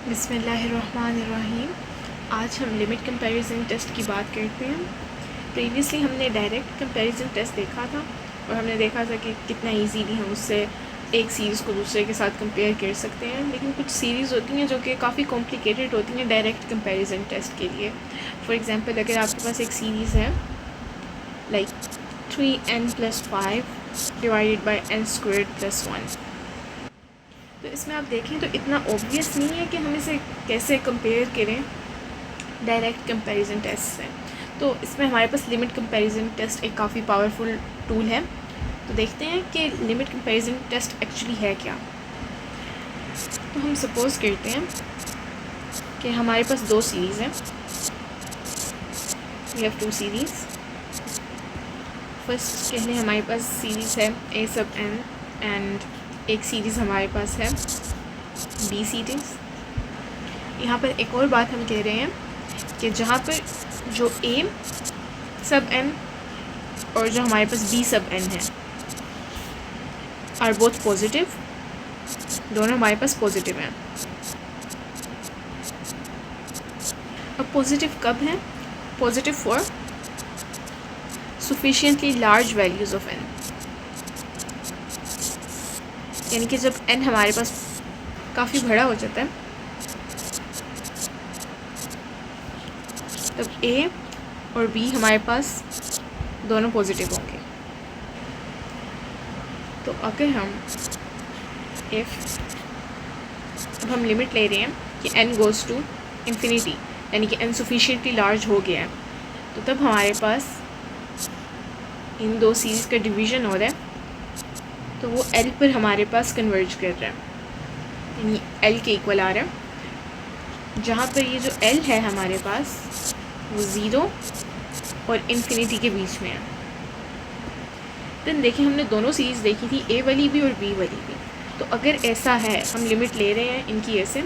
बिस्मिल्लाहिर्रहमानिर्रहीम। आज हम लिमिट कंपैरिजन टेस्ट की बात करते हैं। प्रीवियसली हमने डायरेक्ट कंपैरिजन टेस्ट देखा था और हमने देखा था कि कितना इजीली हम उससे एक सीरीज़ को दूसरे के साथ कंपेयर कर सकते हैं, लेकिन कुछ सीरीज़ होती हैं जो कि काफ़ी कॉम्प्लिकेटेड होती हैं डायरेक्ट कंपैरिजन टेस्ट के लिए। फॉर एग्ज़ाम्पल, अगर आपके पास एक सीरीज़ है like 3n+5 divided by n²+1, तो इसमें आप देखें तो इतना ऑब्वियस नहीं है कि हम इसे कैसे कंपेयर करें डायरेक्ट कंपैरिजन टेस्ट से। तो इसमें हमारे पास लिमिट कंपैरिजन टेस्ट एक काफ़ी पावरफुल टूल है। तो देखते हैं कि लिमिट कंपैरिजन टेस्ट एक्चुअली है क्या। तो हम सपोज़ करते हैं कि हमारे पास दो सीरीज़ हैं। We have two series. First कह लें हमारे पास सीरीज़ है a सब n एंड एक सीरीज़ हमारे पास है b सीरीज़। यहाँ पर एक और बात हम कह रहे हैं कि जहाँ पर जो a सब n और जो हमारे पास b सब n है आर बोथ पॉजिटिव, दोनों हमारे पास पॉजिटिव हैं। अब पॉजिटिव कब हैं? Positive for sufficiently large values of n, यानी कि जब n हमारे पास काफ़ी बड़ा हो जाता है तब a और b हमारे पास दोनों पॉजिटिव होंगे। तो अगर हम अब हम लिमिट ले रहे हैं कि n गोज़ टू इन्फिनिटी, यानी कि n सफिशिएंटली लार्ज हो गया है, तो तब हमारे पास इन दो सीरीज़ का डिवीज़न हो रहा है, तो वो l पर हमारे पास कन्वर्ज कर रहा है, यानी l के इक्वल आ रहा है। जहाँ पर ये जो l है हमारे पास वो 0 और इन्फिनिटी के बीच में है। देन देखिए, हमने दोनों सीरीज़ देखी थी, a वाली भी और b वाली भी। तो अगर ऐसा है, हम लिमिट ले रहे हैं इनकी ऐसे,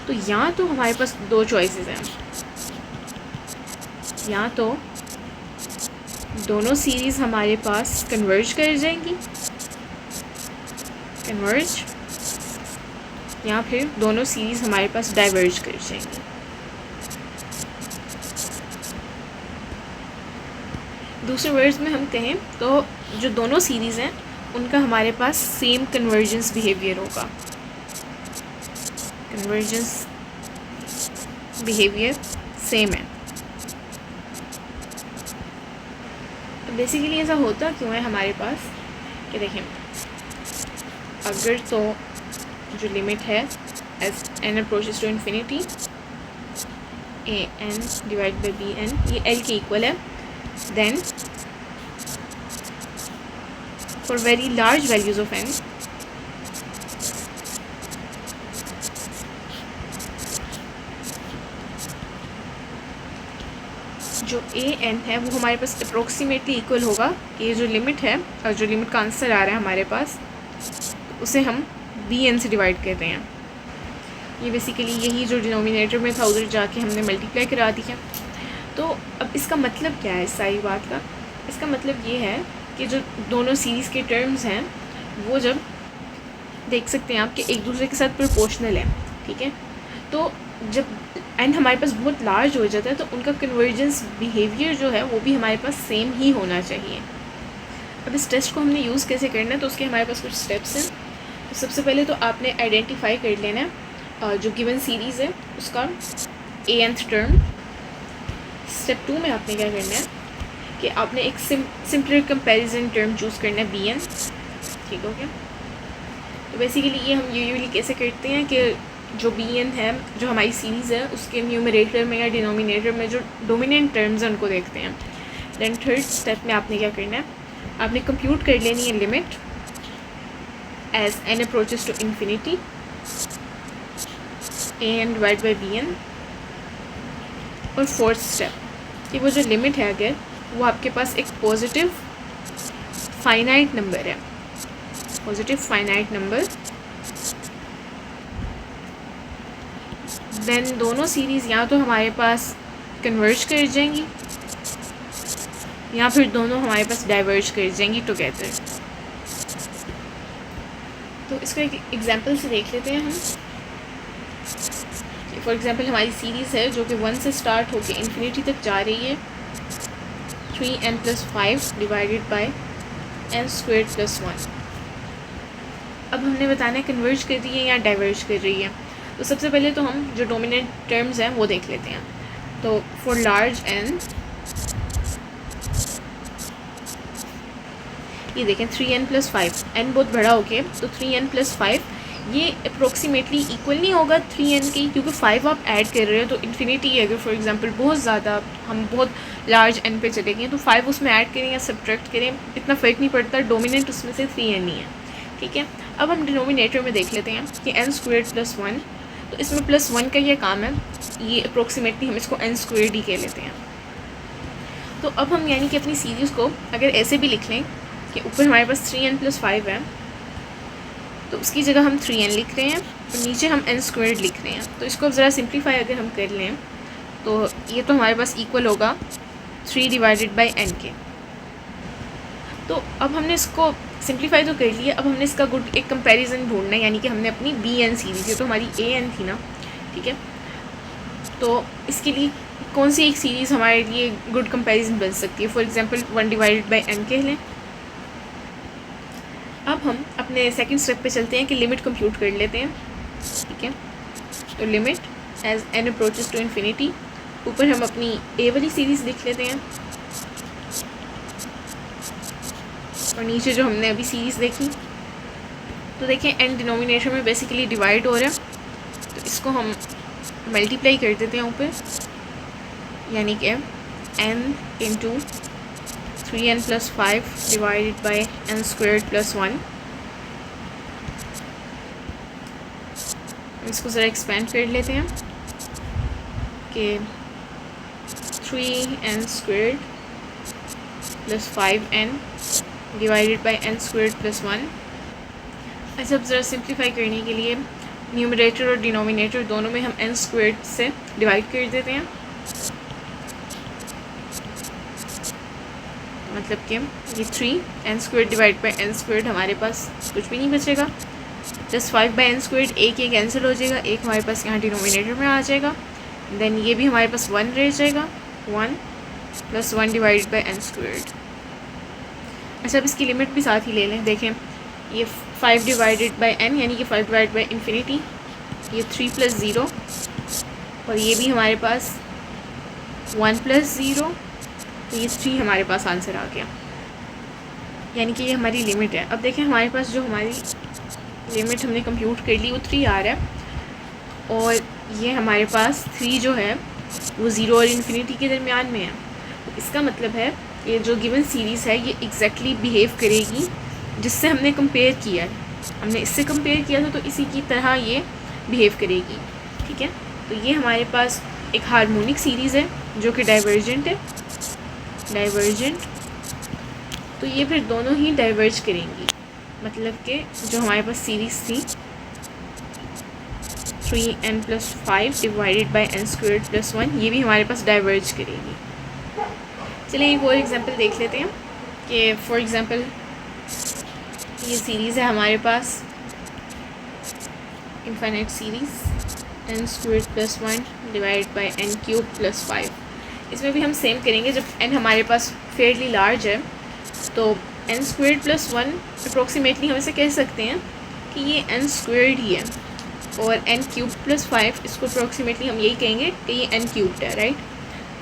तो या तो हमारे पास दो चॉइसेस हैं, या तो दोनों सीरीज़ हमारे पास कन्वर्ज कर जाएंगी, कन्वर्ज, या फिर दोनों सीरीज़ हमारे पास डाइवर्ज कर जाएंगी। दूसरे वर्ड्स में हम कहें तो जो दोनों सीरीज़ हैं उनका हमारे पास सेम कन्वर्जेंस बिहेवियर होगा। कन्वर्जेंस बिहेवियर सेम है। तो बेसिकली ऐसा होता क्यों है हमारे पास कि देखें, अगर तो जो लिमिट है as n approaches to infinity a n divide by b n ये l के इक्वल है, then for very large values of n जो a n है वो हमारे पास अप्रोक्सीमेटली इक्वल होगा कि ये जो लिमिट है और जो लिमिट का आंसर आ रहा है हमारे पास, उसे हम b n से डिवाइड कर रहे हैं। ये बेसिकली यही जो डिनोमिनेटर में था उधर जाके हमने मल्टीप्लाई करा दिया। तो अब इसका मतलब क्या है इस सारी बात का? इसका मतलब ये है कि जो दोनों सीरीज़ के टर्म्स हैं वो जब देख सकते हैं आप कि एक दूसरे के साथ प्रोपोर्शनल है, ठीक है, तो जब n हमारे पास बहुत लार्ज हो जाता है तो उनका कन्वर्जेंस बिहेवियर जो है वो भी हमारे पास सेम ही होना चाहिए। अब इस टेस्ट को हमने यूज़ कैसे करना है, तो उसके हमारे पास कुछ स्टेप्स हैं। तो सबसे पहले तो आपने आइडेंटिफाई कर लेना है जो गिवन सीरीज़ है उसका anth टर्म। स्टेप 2 में आपने क्या करना है कि आपने एक सिंपलर कंपैरिजन टर्म चूज़ करना है bn, ठीक हो गया। तो बेसिकली ये हम यूजुअली कैसे करते हैं कि जो bn है, जो हमारी सीरीज़ है, उसके न्यूमरेटर में या डिनोमिनेटर में जो डोमिनेंट टर्म्स हैं उनको देखते हैं। देन थर्ड स्टेप में आपने क्या करना है, आपने कंप्यूट कर लेनी है limit as n approaches to infinity a n divide by b n। और फोर्थ स्टेप कि वो जो लिमिट है अगर वो आपके पास एक पॉजिटिव फाइनाइट नंबर है, पॉजिटिव फाइनाइट नंबर, देन दोनों सीरीज़ या तो हमारे पास कन्वर्ज कर जाएंगी या फिर दोनों हमारे पास डाइवर्ज कर जाएंगी टुगेदर। तो इसको एक एग्जांपल से देख लेते हैं हम। फॉर एग्जांपल हमारी सीरीज़ है जो कि 1 से स्टार्ट होकर इन्फिनिटी तक जा रही है, 3n+5 डिवाइडेड बाय n²+1। अब हमने बताना है कन्वर्ज कर रही है या डाइवर्ज कर रही है। तो सबसे पहले तो हम जो डोमिनेंट टर्म्स हैं वो देख लेते हैं। तो फॉर लार्ज n, ये देखें 3n+5, n बहुत बड़ा हो गया, तो 3n+5 ये अप्रोक्सीमेटली इक्वल नहीं होगा 3n की, क्योंकि 5 आप ऐड कर रहे हो तो इन्फिनिटी है। अगर फॉर एग्जांपल बहुत ज़्यादा हम बहुत लार्ज n पे चले गए तो 5 उसमें ऐड करें या सब्ट्रैक्ट करें इतना फ़र्क नहीं पड़ता, डोमिनेंट उसमें से 3n ही है। ठीक है, अब हम डिनोमिनेटर में देख लेते हैं कि n²+1, तो इसमें +1 का ये काम है, ये अप्रोक्सीमेटली हम इसको n² ही कह लेते हैं। तो अब हम यानी कि अपनी सीरीज़ को अगर ऐसे भी लिख लें कि ऊपर हमारे पास 3n+5 है, तो उसकी जगह हम 3n लिख रहे हैं और नीचे हम n² लिख रहे हैं। तो इसको ज़रा सिंप्लीफाई अगर हम कर लें तो ये तो हमारे पास इक्वल होगा 3 डिवाइडेड बाई n के। तो अब हमने इसको सिंप्लीफाई तो कर लिया, अब हमने इसका गुड एक कंपैरिजन ढूंढना है, यानी कि हमने अपनी bn सीरीज़, ये तो हमारी an थी ना, ठीक है, तो इसके लिए कौन सी एक सीरीज़ हमारे लिए गुड कंपैरिजन बन सकती है। For example 1 divided by n कह लें। अब हम अपने सेकंड स्टेप पे चलते हैं कि लिमिट कंप्यूट कर लेते हैं। ठीक है, तो limit as n approaches to infinity, ऊपर हम अपनी a वाली सीरीज़ लिख लेते हैं और नीचे जो हमने अभी सीरीज़ देखी, तो देखें n डिनोमिनेटर में बेसिकली डिवाइड हो रहा है, तो इसको हम मल्टीप्लाई कर देते हैं ऊपर, यानी कि n into 3n+5 divided by n²+1। इसको ज़रा एक्सपेंड कर लेते हैं कि 3n² + 5n divided by n²+1। अच्छा, अब ज़रा सिंप्लीफाई करने के लिए न्यूमरेटर और डिनोमिनेटर दोनों में हम n² से डिवाइड कर देते हैं, मतलब कि ये 3n² डिवाइड बाई n² हमारे पास कुछ भी नहीं बचेगा, जस्ट 5/n², एक ये कैंसिल हो जाएगा, एक हमारे पास यहाँ डिनोमिनेटर में आ जाएगा, देन ये भी हमारे पास 1 रह जाएगा, 1 + 1 डिवाइडेड बाई n²। अच्छा, अब इसकी लिमिट भी साथ ही ले लें। देखें ये 5 डिवाइडेड बाई n यानी कि 5 डिवाइड बाई इन्फिनिटी, ये 3 + 0 और ये भी हमारे पास 1 + 0, तो ये 3 हमारे पास आंसर आ गया, यानी कि ये हमारी लिमिट है। अब देखें हमारे पास जो हमारी लिमिट हमने कंप्यूट कर ली वो 3 आ रहा है और ये हमारे पास 3 जो है वो 0 और इन्फिनिटी के दरमियान में है। तो इसका मतलब है ये जो गिवन सीरीज़ है ये एग्जैक्टली बिहेव करेगी जिससे हमने कंपेयर किया है, हमने इससे कंपेयर किया था तो इसी की तरह ये बिहेव करेगी। ठीक है, तो ये हमारे पास एक हार्मोनिक सीरीज़ है जो कि डाइवर्जेंट है, डाइवर्जेंट, तो ये फिर दोनों ही डाइवर्ज करेंगी, मतलब कि जो हमारे पास सीरीज़ थी 3n+5 डिवाइडेड बाई n²+1 ये भी हमारे पास डाइवर्ज करेगी। चलिए एक और एग्जांपल देख लेते हैं कि फॉर एग्जांपल ये सीरीज़ है हमारे पास infinite series n² + 1 divide by n³ + 5। इसमें भी हम सेम करेंगे, जब n हमारे पास फेयरली लार्ज है तो n² + 1 अप्रोक्सीमेटली हम इसे कह सकते हैं कि ये n² ही है, और n³ + 5 इसको अप्रोक्सीमेटली हम यही कहेंगे कि ये n³ है, राइट।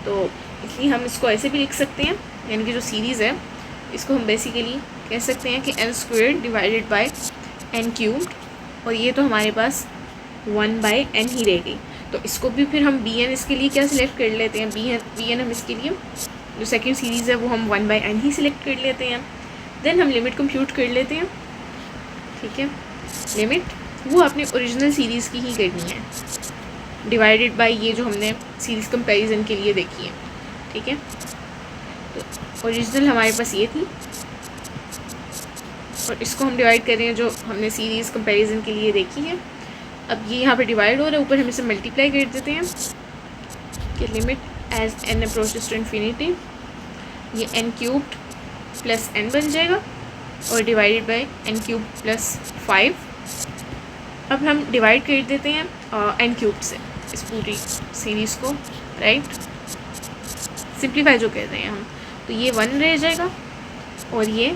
तो इसलिए हम इसको ऐसे भी लिख सकते हैं, यानी कि जो सीरीज़ है इसको हम बेसिकली कह सकते हैं कि n² डिवाइडेड बाई n³, और ये तो हमारे पास 1/n ही रह गई। तो इसको भी फिर हम bn इसके लिए क्या सिलेक्ट कर लेते हैं, bn हम इसके लिए जो सेकंड सीरीज़ है वो हम 1/n ही सिलेक्ट कर लेते हैं। देन हम लिमिट कंप्यूट कर लेते हैं। ठीक है, लिमिट वो अपने ओरिजिनल सीरीज़ की ही करनी है, डिवाइडेड बाय ये जो हमने सीरीज़ कंपैरिजन के लिए देखी है। ठीक है, तो ओरिजिनल हमारे पास ये थी और इसको हम डिवाइड कर रहे हैं जो हमने सीरीज़ कंपैरिजन के लिए देखी है। अब ये यहाँ पे डिवाइड हो रहा है, ऊपर हम इसे मल्टीप्लाई कर देते हैं कि limit as n approaches to infinity, ये n³ + n बन जाएगा और डिवाइडेड बाय n³ + 5। अब हम डिवाइड कर देते हैं n क्यूब से इस पूरी सीरीज़ को, राइट, सिंप्लीफाई जो कर रहे हैं हम, तो ये 1 रह जाएगा और ये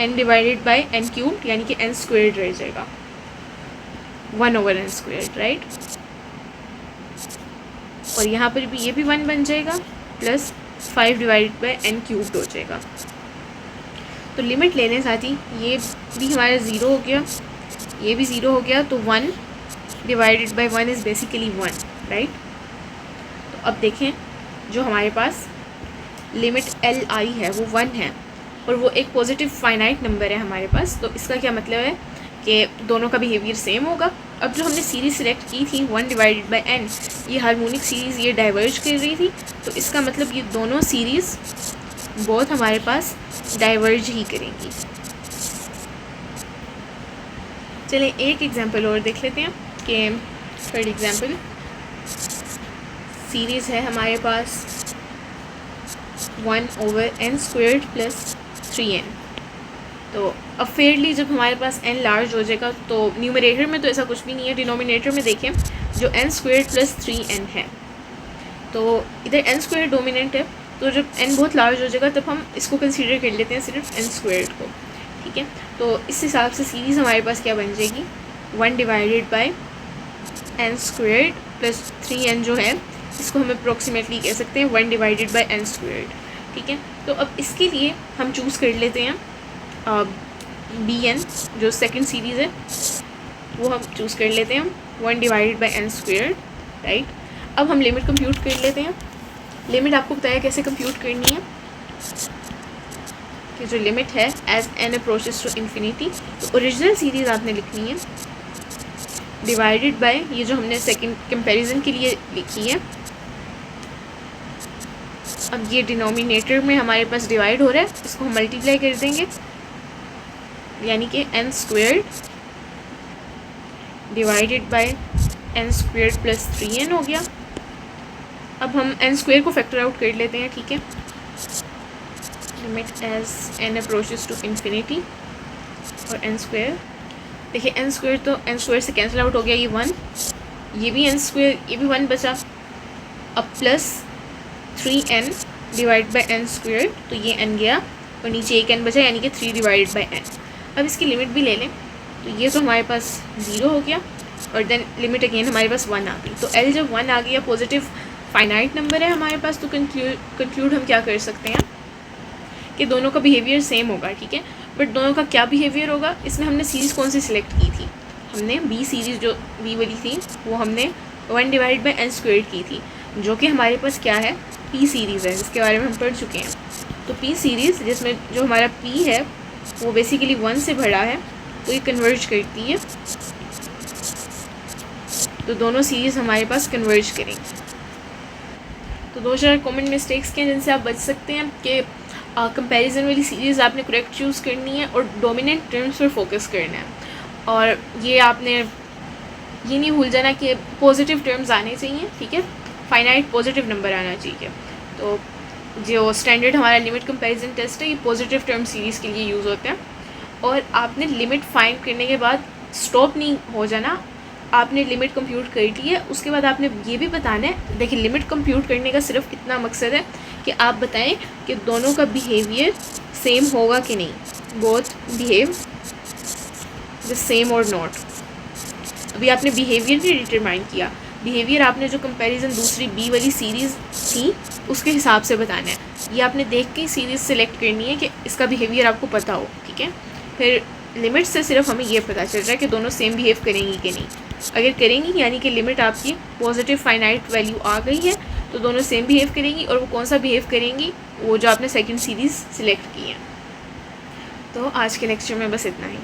n divided by n cube यानी कि n स्क्वेयर्ड रह जाएगा, 1/n स्क्वेयर्ड, राइट। और यहाँ पर भी ये भी 1 बन जाएगा plus 5 divided by n cubed हो जाएगा। तो लिमिट लेने साथ ही ये भी हमारा 0 हो गया, ये भी 0 हो गया, तो 1 divided by 1 is basically 1, right. तो अब देखें जो हमारे पास लिमिट एल आई है वो 1 है और वो एक पॉजिटिव फाइनाइट नंबर है हमारे पास, तो इसका क्या मतलब है कि दोनों का बिहेवियर सेम होगा। अब जो हमने सीरीज़ सिलेक्ट की थी 1 डिवाइडेड बाई n, ये हार्मोनिक सीरीज़ ये डाइवर्ज कर रही थी, तो इसका मतलब ये दोनों सीरीज़ बहुत हमारे पास डाइवर्ज ही करेंगी। चलिए एक एग्जांपल और देख लेते हैं कि थर्ड एग्जांपल सीरीज़ है हमारे पास 1/n स्क्वेयर्ड प्लस 3n। तो अब फेयरली जब हमारे पास n लार्ज हो जाएगा तो न्यूमरेटर में तो ऐसा कुछ भी नहीं है, डिनोमिनेटर में देखें जो n स्क्वेयर्ड प्लस 3n है, तो इधर n स्क्वेयर डोमिनेंट है, तो जब n बहुत लार्ज हो जाएगा तब हम इसको कंसीडर कर लेते हैं सिर्फ n स्क्वेयर्ड को, ठीक है। तो इस हिसाब से सीरीज़ हमारे पास क्या बन जाएगी, 1 divided by n squared plus 3n जो है इसको हम अप्रोक्सीमेटली कह सकते हैं 1 डिवाइडेड बाई n स्क्वेयर्ड, ठीक है। तो अब इसके लिए हम चूज़ कर लेते हैं bn जो सेकंड सीरीज़ है वो हम चूज़ कर लेते हैं 1 divided by n squared, right. अब हम लिमिट कंप्यूट कर लेते हैं। लिमिट आपको बताया कैसे कंप्यूट करनी है कि जो लिमिट है as n approaches to infinity, तो ओरिजिनल सीरीज़ आपने लिखनी है डिवाइडेड बाय ये जो हमने सेकंड कंपैरिजन के लिए लिखी है। अब ये डिनोमिनेटर में हमारे पास डिवाइड हो रहा है, इसको हम मल्टीप्लाई कर देंगे यानी कि n squared divided by n squared plus 3n हो गया। अब हम n स्क्वेयर को फैक्टर आउट कर लेते हैं, ठीक है। Limit as n approaches to infinity और n स्क्वेयर, देखिए n स्क्वेयर तो n स्क्वेयर से कैंसिल आउट हो गया, ये 1, ये भी n स्क्वेयर, ये भी 1 बचा। अब plus 3n divide by n square, तो ये n गया और नीचे एक n बचा यानी कि 3 डिवाइडेड बाई n। अब इसकी लिमिट भी ले लें तो ये तो हमारे पास 0 हो गया और देन लिमिट अगेन हमारे पास 1 आ गई। तो l जब 1 आ गया पॉजिटिव फाइनाइट नंबर है हमारे पास, तो कंक्लूड हम क्या कर सकते हैं कि दोनों का बिहेवियर सेम होगा, ठीक है। बट दोनों का क्या बिहेवियर होगा, इसमें हमने सीरीज़ कौन सी सिलेक्ट की थी, हमने बी सीरीज़ जो बी वाली थी वो हमने 1 डिवाइड बाई n स्क्वेयर की थी, जो कि हमारे पास क्या है पी सीरीज़ है, जिसके बारे में हम पढ़ चुके हैं। तो पी सीरीज़ जिसमें जो हमारा पी है वो बेसिकली 1 से भरा है, तो ये कन्वर्ज करती है, तो दोनों सीरीज़ हमारे पास कन्वर्ज करेंगी। तो 2-4 कॉमन मिस्टेक्स के हैं जिनसे आप बच सकते हैं कि कंपैरिजन वाली सीरीज़ आपने करेक्ट चूज़ करनी है और डोमिनेंट टर्म्स पर फोकस करना है, और ये आपने ये नहीं भूल जाना कि पॉजिटिव टर्म्स आने चाहिए, ठीक है, फाइनाइट पॉजिटिव नंबर आना चाहिए। तो जो स्टैंडर्ड हमारा लिमिट कंपैरिजन टेस्ट है ये पॉजिटिव टर्म सीरीज़ के लिए यूज़ होते हैं, और आपने लिमिट फाइंड करने के बाद स्टॉप नहीं हो जाना, आपने लिमिट कंप्यूट कर ली है, उसके बाद आपने ये भी बताना है, देखिए लिमिट कंप्यूट करने का सिर्फ इतना मकसद है कि आप बताएं कि दोनों का बिहेवियर सेम होगा कि नहीं, बोथ बिहेव द सेम और नॉट। अभी आपने बिहेवियर नहीं डिटरमाइन किया, बिहेवियर आपने जो कंपैरिजन दूसरी बी वाली सीरीज़ थी उसके हिसाब से बताना है, ये आपने देख के सीरीज़ सेलेक्ट करनी है कि इसका बिहेवियर आपको पता हो, ठीक है। फिर लिमिट से सिर्फ हमें ये पता चल रहा है कि दोनों सेम बिहेव करेंगी कि नहीं, अगर करेंगी यानी कि लिमिट आपकी पॉजिटिव फाइनाइट वैल्यू आ गई है तो दोनों सेम बिहेव करेंगी, और वो कौन सा बिहेव करेंगी, वो जो आपने सेकंड सीरीज़ सिलेक्ट की है। तो आज के लेक्चर में बस इतना ही।